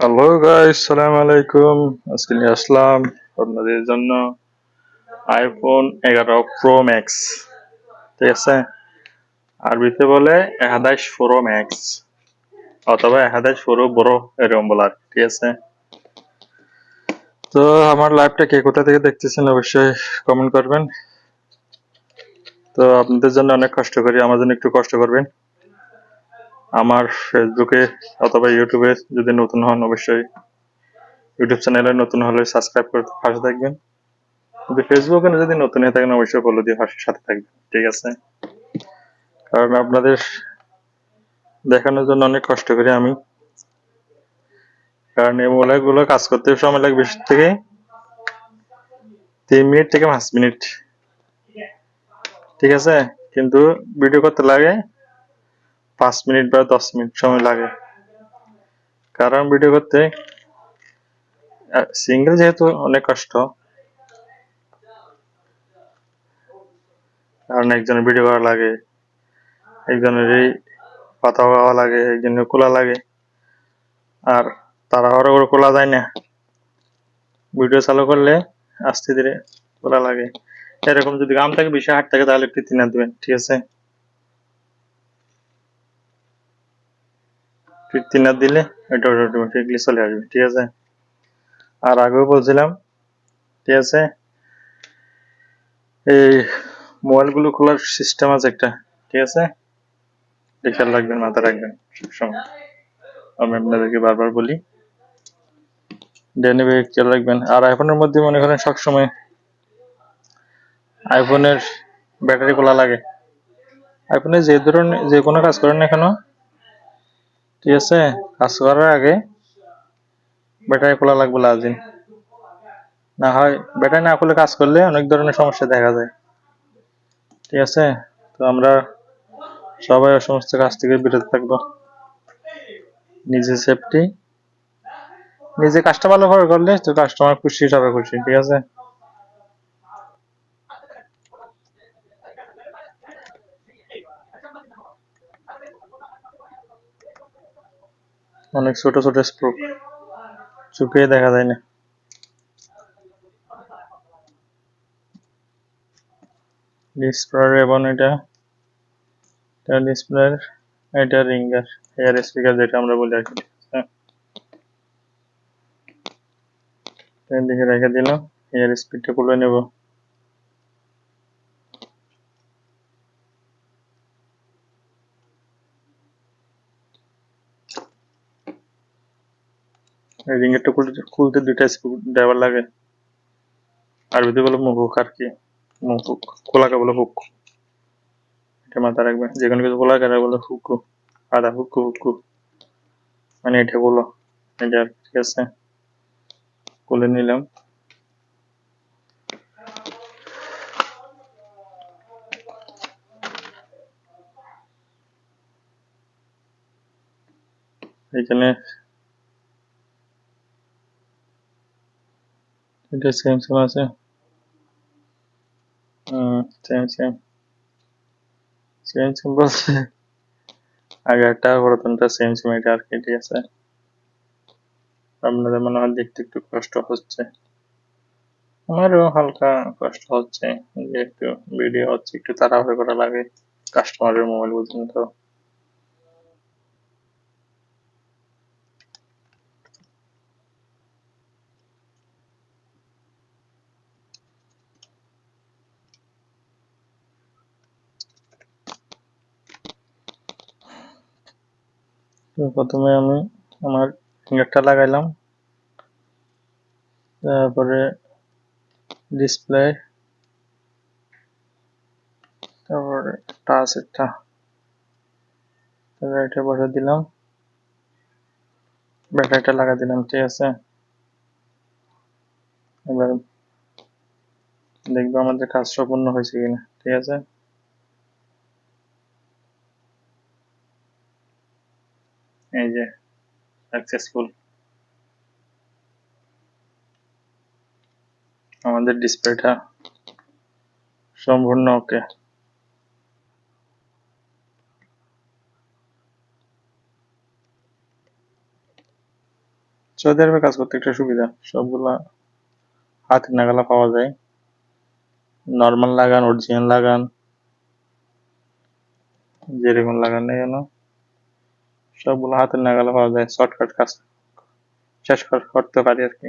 Hello guys, সালাম আলাইকুম। আজকে নিয়ে আসলাম আপনাদের জন্য আইফোন 11 প্রো ম্যাক্স। ঠিক আছে, আরবিতে বলে 11 প্রো ম্যাক্স অথবা 11 প্রো বড়, এরকম বলার। ঠিক আছে, তো আমার লাইভটা কে কোথা থেকে দেখতেছেন অবশ্যই কমেন্ট করবেন। তো আপনাদের জন্য অনেক কষ্ট করি, আমার জন্য একটু কষ্ট করবেন। আমার ফেসবুকে অথবা ইউটিউবে যদি নতুন হন, অবশ্যই ইউটিউব চ্যানেলে নতুন হলে সাবস্ক্রাইব করে পাশে থাকবেন। কিন্তু ফেসবুকে যদি নতুন হয়ে থাকেন, অবশ্যই ফলো দিয়ে সাথে থাকবেন। ঠিক আছে, কারণ আপনাদের দেখানোর জন্য অনেক কষ্ট করি আমি। কারণ এই মোবাইলগুলো কাজ করতে সময় লাগে বেশি থেকে 3 মিনিট থেকে 5 মিনিট। ঠিক আছে, কিন্তু ভিডিও করতে লাগে 5 মিনিট বা 10 মিনিট সময় লাগে। কারণ ভিডিও করতে সিঙ্গেল যেহেতু অনেক কষ্ট, কারণ একজনের ভিডিও করা লাগে, একজনের এই কথা বলা লাগে, একজনের খোলা লাগে, আর তাড়াহুড়ো করে খোলা যায় না। ভিডিও চালু করলে আস্তে ধীরে খোলা লাগে। এরকম যদি কাম থাকে, বেশি হাট থাকে, তাহলে একটু তিনা দিবেন। ঠিক আছে, তিনা দিলে এটা অটোমেটিকলি চলে আসবে। ঠিক আছে, আর আগেও বলছিলাম, ঠিক আছে, এই মোবাইল গুলো খোলার সিস্টেম আছে একটা। ঠিক আছে, খেয়াল রাখবেন, মাথা রাখবেন সবসময়। আমি আপনাদেরকে বারবার বলি, ডেলিভারি খেয়াল রাখবেন। আর আইফোনের মধ্যে মনে করেন সবসময় আইফোনের ব্যাটারি খোলা লাগে। আইফোনে যে ধরনের যে কোনো কাজ করেন না কেন, ঠিক আছে, কাজ করার আগে ব্যাটারি খোলা লাগবে লাজিম। না হয় ব্যাটারি না খুলে কাজ করলে অনেক ধরনের সমস্যা দেখা যায়। ঠিক আছে, তো আমরা সবাই সমস্ত কাজ থেকে বিরত থাকবো। নিজে সেফটি, নিজে কাজটা ভালোভাবে করলে তো কাস্টমার খুশি, সবাই খুশি। ঠিক আছে, অনেক ছোট ছোট স্ট্রোক, চোখে দেখা যায় না। ডিসপ্লের এবং এটা ডিসপ্লের, এটা রিঙ্গার এয়ার স্পিকার যেটা আমরা বলি আর কি। দিকে রেখে দিলাম, এয়ার স্পিডটা খুলে নেব। রিঙ্গেরটা খুলতে 2টা স্ক্রু ড্রাইভার লাগে। আরবিতে বলে মুহুক আর কি, মুহুক, খোলাকে বলে হুক। এটা মাথা রাখবেন, যে কোনো কিছু খোলাকে বলে হুকু, আদা হুকু হুকু, মানে এটা বলো, এটা আর। ঠিক আছে, খুলে নিলাম। এখানে এটা সেম সেম আছে। সেম সেম সেম সেম বলছে, আগে একটা পুরাতনটা সেম সেম এটা আর কি। ঠিক আছে, আপনাদের মনে হয় দেখতে একটু কষ্ট হচ্ছে, আমারও হালকা কষ্ট হচ্ছে, যে একটু ভিডিও হচ্ছে, একটু তাড়াহুড়ো করা লাগে, কাস্টমারের মোবাইল বুঝুন তো। তো প্রথমে আমি আমার ফিঙ্গারটা লাগাইলাম, তারপরে ডিসপ্লে, তারপরে টাচ একটা, তারপরে এটা বসে দিলাম, ব্যাটারিটা লাগা দিলাম। ঠিক আছে, এবার দেখবো আমাদের কাজ সম্পূর্ণ হয়েছে কিনা। ঠিক আছে, এই যে সাকসেসফুল, আমাদের ডিসপ্লেটা সম্পূর্ণ ওকে। সৌদি আরবে কাজ করতে একটা সুবিধা, সবগুলা হাতের নাগালে পাওয়া যায়। নর্মাল লাগান, অরিজিনাল লাগান, যেরকম লাগান না কেন সবগুলো হাতের নাগালে পাওয়া যায়। শর্টকাট কাজ শেষ করতে পারি আর কি।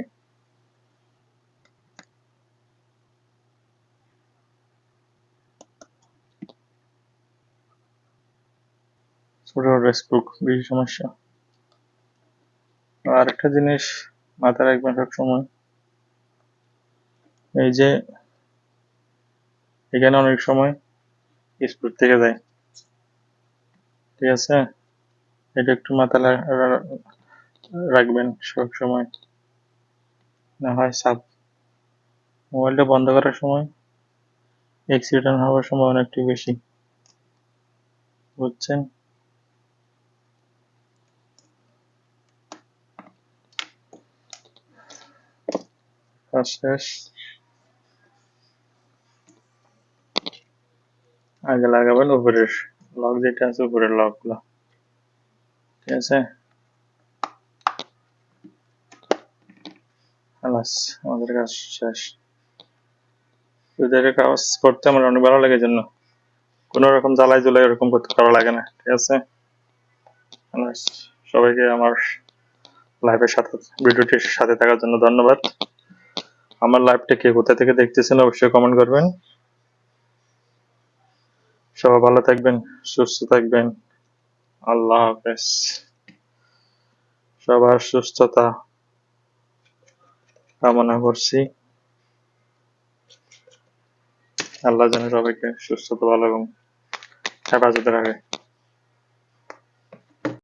ছোট ছোট স্ট্রোক বেশি সমস্যা। আর একটা জিনিস মাথায় রাখবেন সবসময়, এই যে এখানে অনেক সময় স্পিড থেকে যায়, ঠিক আছে? এটা একটু মাথায় রাখবেন সব সময়। না হয় মোবাইলটা বন্ধ করার সময় অ্যাক্সিডেন্ট হওয়ার সম্ভাবনা একটু বেশি, বুঝছেন? কাজ শেষ, আগে লাগাবেন উপরের লক, যেটা আছে উপরের লক গুলো, ঠিক আছে? খালাস, আমাদের কাজ শেষ। এদের কাজ করতে আমার অনেক ভালো লাগে, জন্য কোন রকম জ্বালাই জ্বলাই এরকম করতে করা লাগে না, ঠিক আছে? খালাস, সবাইকে আমার লাইভের সাথে, ভিডিওটির সাথে থাকার জন্য ধন্যবাদ। আমার লাইভটা কে কোথা থেকে দেখতেছেন অবশ্যই কমেন্ট করবেন। সবাই ভালো থাকবেন, সুস্থ থাকবেন। আল্লাহ হাফেজ। সবার সুস্থতা কামনা করছি। আল্লাহ যেন সবাইকে সুস্থতা ভালো এবং হেফাজতে রাখে।